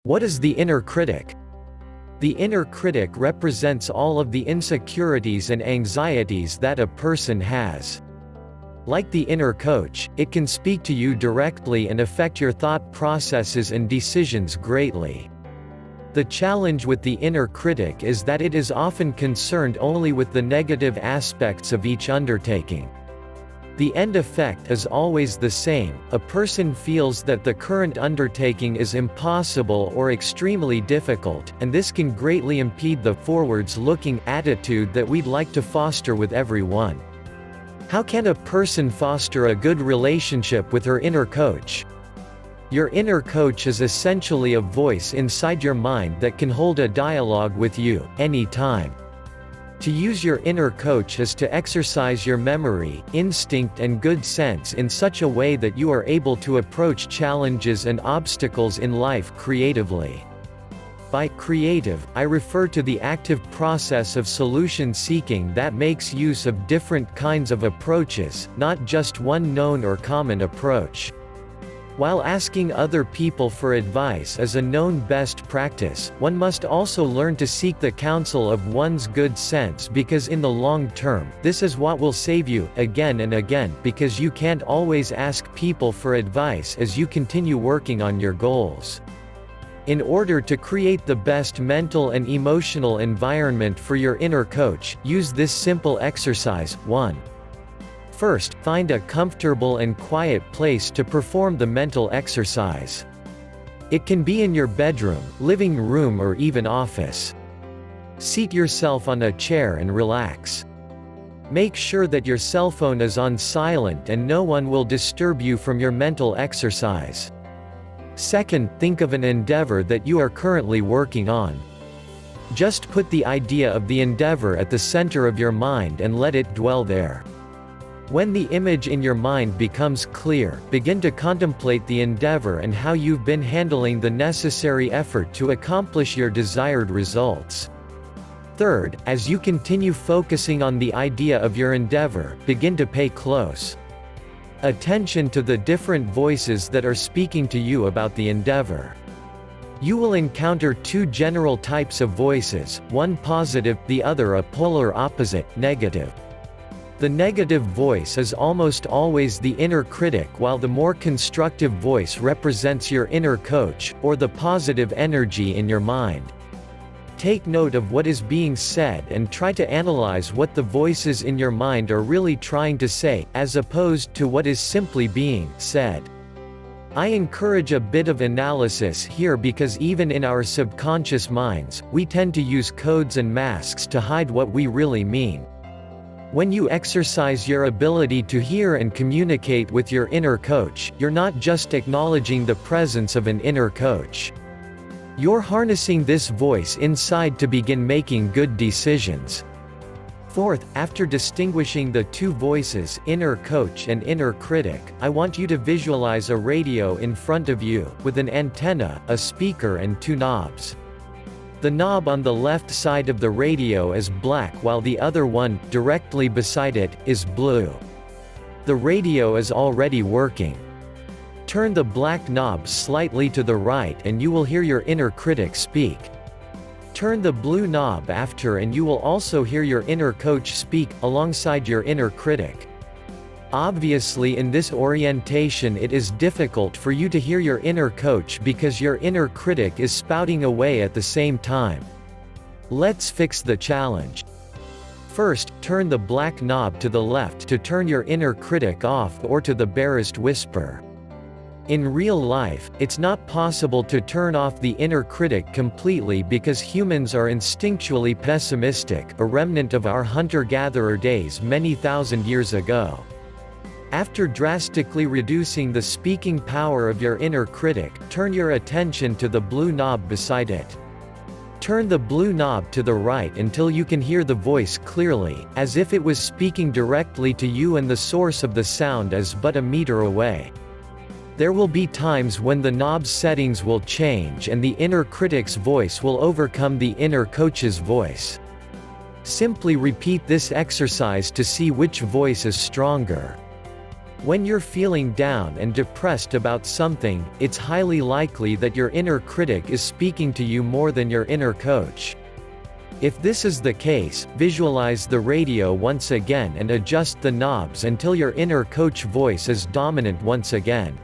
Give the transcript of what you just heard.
What is the inner critic? The inner critic represents all of the insecurities and anxieties that a person has. Like the inner coach, it can speak to you directly and affect your thought processes and decisions greatly. The challenge with the inner critic is that it is often concerned only with the negative aspects of each undertaking. The end effect is always the same: a person feels that the current undertaking is impossible or extremely difficult, and this can greatly impede the forwards-looking attitude that we'd like to foster with everyone. How can a person foster a good relationship with her inner coach? Your inner coach is essentially a voice inside your mind that can hold a dialogue with you, anytime. To use your inner coach is to exercise your memory, instinct and good sense in such a way that you are able to approach challenges and obstacles in life creatively. By creative, I refer to the active process of solution seeking that makes use of different kinds of approaches, not just one known or common approach. While asking other people for advice is a known best practice, one must also learn to seek the counsel of one's good sense, because in the long term, this is what will save you, again and again, because you can't always ask people for advice as you continue working on your goals. In order to create the best mental and emotional environment for your inner coach, use this simple exercise. 1. First, find a comfortable and quiet place to perform the mental exercise. It can be in your bedroom, living room or even office. Seat yourself on a chair and relax. Make sure that your cell phone is on silent and no one will disturb you from your mental exercise. Second, think of an endeavor that you are currently working on. Just put the idea of the endeavor at the center of your mind and let it dwell there. When the image in your mind becomes clear, begin to contemplate the endeavor and how you've been handling the necessary effort to accomplish your desired results. Third, as you continue focusing on the idea of your endeavor, begin to pay close attention to the different voices that are speaking to you about the endeavor. You will encounter two general types of voices, one positive, the other a polar opposite, negative. The negative voice is almost always the inner critic, while the more constructive voice represents your inner coach, or the positive energy in your mind. Take note of what is being said and try to analyze what the voices in your mind are really trying to say, as opposed to what is simply being said. I encourage a bit of analysis here because even in our subconscious minds, we tend to use codes and masks to hide what we really mean. When you exercise your ability to hear and communicate with your inner coach, you're not just acknowledging the presence of an inner coach. You're harnessing this voice inside to begin making good decisions. Fourth, after distinguishing the two voices, inner coach and inner critic, I want you to visualize a radio in front of you, with an antenna, a speaker and two knobs. The knob on the left side of the radio is black while the other one, directly beside it, is blue. The radio is already working. Turn the black knob slightly to the right and you will hear your inner critic speak. Turn the blue knob after and you will also hear your inner coach speak, alongside your inner critic. Obviously, in this orientation it is difficult for you to hear your inner coach because your inner critic is spouting away at the same time. Let's fix the challenge. First, turn the black knob to the left to turn your inner critic off, or to the barest whisper. In real life, it's not possible to turn off the inner critic completely because humans are instinctually pessimistic, a remnant of our hunter-gatherer days many thousand years ago. After drastically reducing the speaking power of your inner critic, turn your attention to the blue knob beside it. Turn the blue knob to the right until you can hear the voice clearly, as if it was speaking directly to you and the source of the sound is but a meter away. There will be times when the knob's settings will change and the inner critic's voice will overcome the inner coach's voice. Simply repeat this exercise to see which voice is stronger. When you're feeling down and depressed about something, it's highly likely that your inner critic is speaking to you more than your inner coach. If this is the case, visualize the radio once again and adjust the knobs until your inner coach voice is dominant once again.